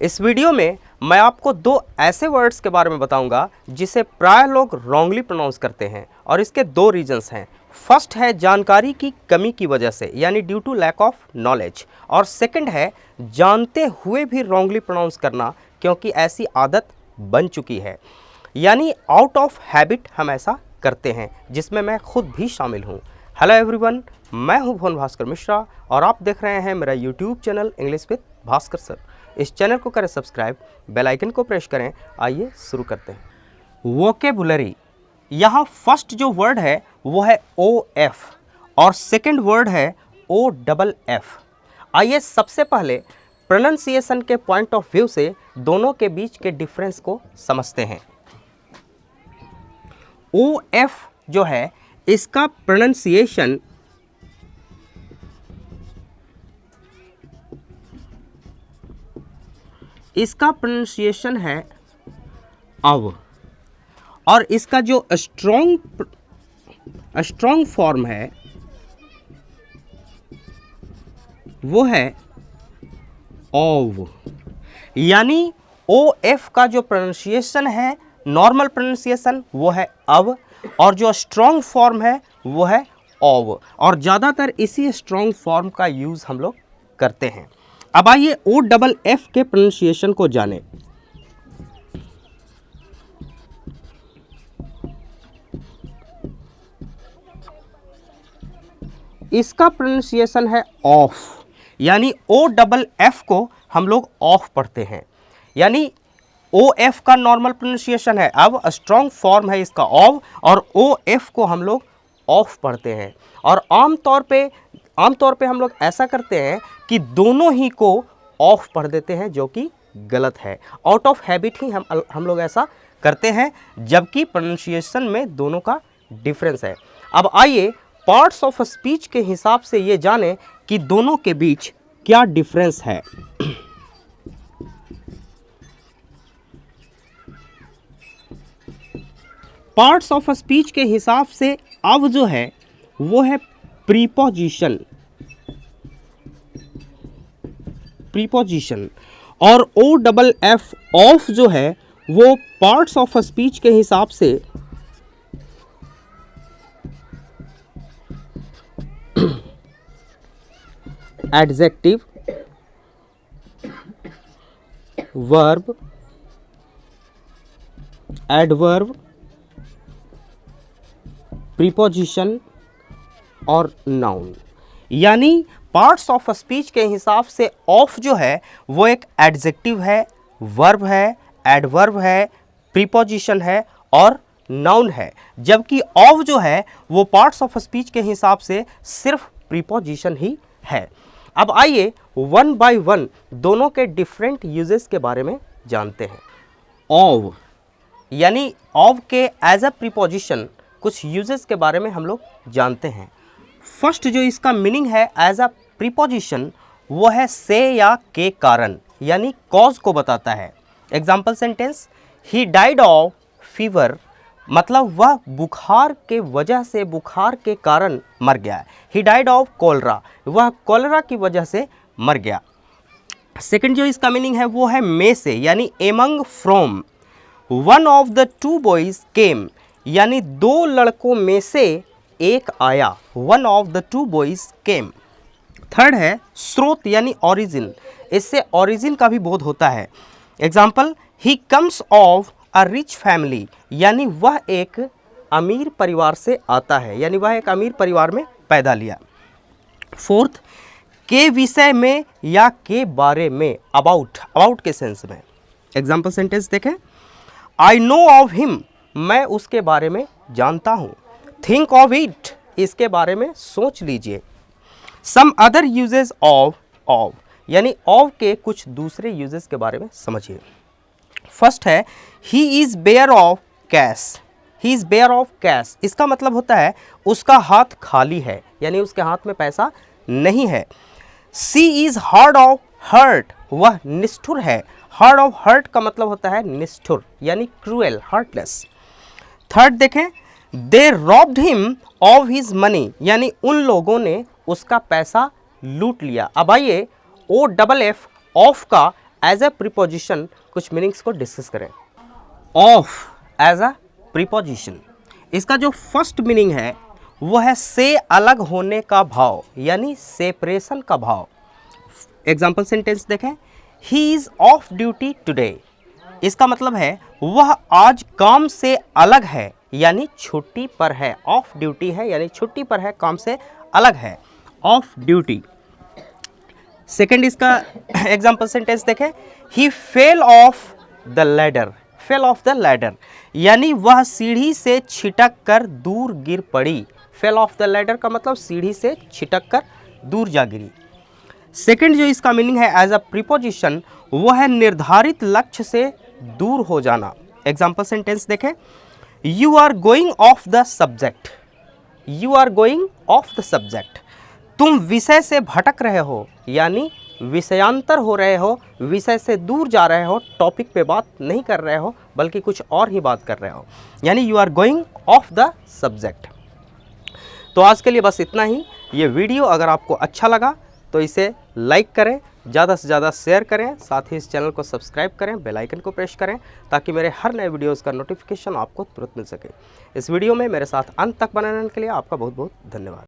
इस वीडियो में मैं आपको दो ऐसे वर्ड्स के बारे में बताऊंगा जिसे प्राय लोग रॉन्गली प्रोनाउंस करते हैं और इसके दो रीजंस हैं। फर्स्ट है जानकारी की कमी की वजह से, यानी due to lack of knowledge, और सेकंड है जानते हुए भी रॉन्गली प्रोनाउंस करना क्योंकि ऐसी आदत बन चुकी है, यानी आउट ऑफ हैबिट हम ऐसा करते हैं, जिसमें मैं खुद भी शामिल हूँ। हेलो एवरीवन, मैं हूँ भुवन भास्कर मिश्रा और आप देख रहे हैं मेरा YouTube channel English with Bhaskar sir. इस चैनल को करें सब्सक्राइब, बेल आइकन को प्रेस करें। आइए शुरू करते हैं। वोकेबुलरी, यहाँ फर्स्ट जो वर्ड है वो है ओ एफ और सेकंड वर्ड है ओ डबल एफ। आइए सबसे पहले प्रोनाउंसिएशन के पॉइंट ऑफ व्यू से दोनों के बीच के डिफरेंस को समझते हैं। ओ एफ जो है इसका प्रोनाउंसिएशन है अव, और इसका जो स्ट्रॉन्ग फॉर्म है वो है ओव। यानी ओ एफ का जो प्रोनाउंसिएशन है, नॉर्मल प्रोनाउंसिएशन, वो है अव, और जो स्ट्रॉन्ग फॉर्म है वो है ओव, और ज़्यादातर इसी स्ट्रॉन्ग फॉर्म का यूज़ हम लोग करते हैं। अब आइए ओ डबल एफ के प्रोनाउंसिएशन को जानें। इसका प्रोनाउंसिएशन है ऑफ, यानी ओ डबल एफ को हम लोग ऑफ पढ़ते हैं। यानी ओ एफ का नॉर्मल प्रोनाउंसिएशन है अब, स्ट्रॉन्ग फॉर्म है इसका ऑफ, और ओ एफ को हम लोग ऑफ पढ़ते हैं। और आमतौर पे हम लोग ऐसा करते हैं कि दोनों ही को ऑफ पढ़ देते हैं, जो कि गलत है। आउट ऑफ हैबिट ही हम लोग ऐसा करते हैं, जबकि प्रोनाउंसिएशन में दोनों का डिफरेंस है। अब आइए पार्ट्स ऑफ स्पीच के हिसाब से ये जानें कि दोनों के बीच क्या डिफरेंस है। पार्ट्स ऑफ स्पीच के हिसाब से अब जो है वो है प्रीपोजिशन, और ओ डबल एफ ऑफ जो है वो पार्ट्स ऑफ स्पीच के हिसाब से एडजेक्टिव, वर्ब, एडवर्ब, प्रीपोजिशन और नाउन। यानी पार्ट्स ऑफ स्पीच के हिसाब से ऑफ जो है वो एक एडजेक्टिव है, वर्ब है, एडवर्ब है, प्रीपोजिशन है और नाउन है, जबकि ऑफ जो है वो पार्ट्स ऑफ स्पीच के हिसाब से सिर्फ प्रीपोजिशन ही है। अब आइए वन बाय वन दोनों के डिफरेंट यूजेस के बारे में जानते हैं। ऑफ, यानी ऑफ के एज अ प्रीपोजिशन कुछ यूजेस के बारे में हम लोग जानते हैं। फर्स्ट जो इसका मीनिंग है एज अ प्रीपोजिशन वो है से या के कारण, यानी कॉज को बताता है। Example sentence, he died of fever, मतलब वह बुखार के वजह से, बुखार के कारण मर गया। ही डाइड ऑफ कोलरा, वह कोलरा की वजह से मर गया। सेकंड जो इसका मीनिंग है वो है में से, यानी among from, one of the two boys came, यानी दो लड़कों में से एक आया, one of the two boys came. Third है स्रोत, यानी ओरिजिन, इससे ओरिजिन का भी बोध होता है। Example, he comes of a rich family, यानी वह एक अमीर परिवार से आता है, यानी वह एक अमीर परिवार में पैदा लिया। फोर्थ, के विषय में या के बारे में, अबाउट के सेंस में। एग्जाम्पल सेंटेंस देखें, आई नो ऑफ हिम, मैं उसके बारे में जानता हूँ। थिंक ऑफ इट, इसके बारे में सोच लीजिए। सम अदर यूजेस ऑफ, यानी ऑफ के कुछ दूसरे यूजेस के बारे में समझिए। फर्स्ट है he is bare of cash, he is bare of cash, इसका मतलब होता है उसका हाथ खाली है, यानी उसके हाथ में पैसा नहीं है। सी इज हार्ड ऑफ हर्ट, वह निष्ठुर है। हार्ड ऑफ हर्ट का मतलब होता है निष्ठुर, यानी क्रूएल, हार्टलेस। थर्ड देखें, they robbed him of his money, यानी उन लोगों ने उसका पैसा लूट लिया। अब आइए ओ डबल एफ ऑफ का एज अ प्रीपोजिशन कुछ मीनिंग्स को डिस्कस करें। ऑफ एज अ प्रीपोजिशन, इसका जो फर्स्ट मीनिंग है वो है से अलग होने का भाव, यानी सेपरेशन का भाव। एग्जाम्पल सेंटेंस देखें, he is of duty today, इसका मतलब है वह आज काम से अलग है, यानी छुट्टी पर है। ऑफ ड्यूटी है यानी छुट्टी पर है, काम से अलग है, ऑफ ड्यूटी। सेकेंड इसका एग्जाम्पल सेंटेंस देखें, he fell off the ladder, fell off the ladder, यानी वह सीढ़ी से छिटक कर दूर गिर पड़ी। फेल ऑफ द लैडर का मतलब सीढ़ी से छिटक कर दूर जा गिरी। सेकेंड जो इसका मीनिंग है एज अ प्रीपोजिशन, वो है निर्धारित लक्ष्य से दूर हो जाना। एग्जाम्पल सेंटेंस देखें, you are going off the subject, you are going off the subject, तुम विषय से भटक रहे हो, यानी विषयांतर हो रहे हो, विषय से दूर जा रहे हो, टॉपिक पे बात नहीं कर रहे हो बल्कि कुछ और ही बात कर रहे हो, यानी you are going off the subject. तो आज के लिए बस इतना ही। ये वीडियो अगर आपको अच्छा लगा तो इसे लाइक करें, ज़्यादा से ज़्यादा शेयर करें, साथ ही इस चैनल को सब्सक्राइब करें, बेल आइकन को प्रेस करें ताकि मेरे हर नए वीडियोज़ का नोटिफिकेशन आपको तुरंत मिल सके। इस वीडियो में मेरे साथ अंत तक बने रहने के लिए आपका बहुत बहुत धन्यवाद।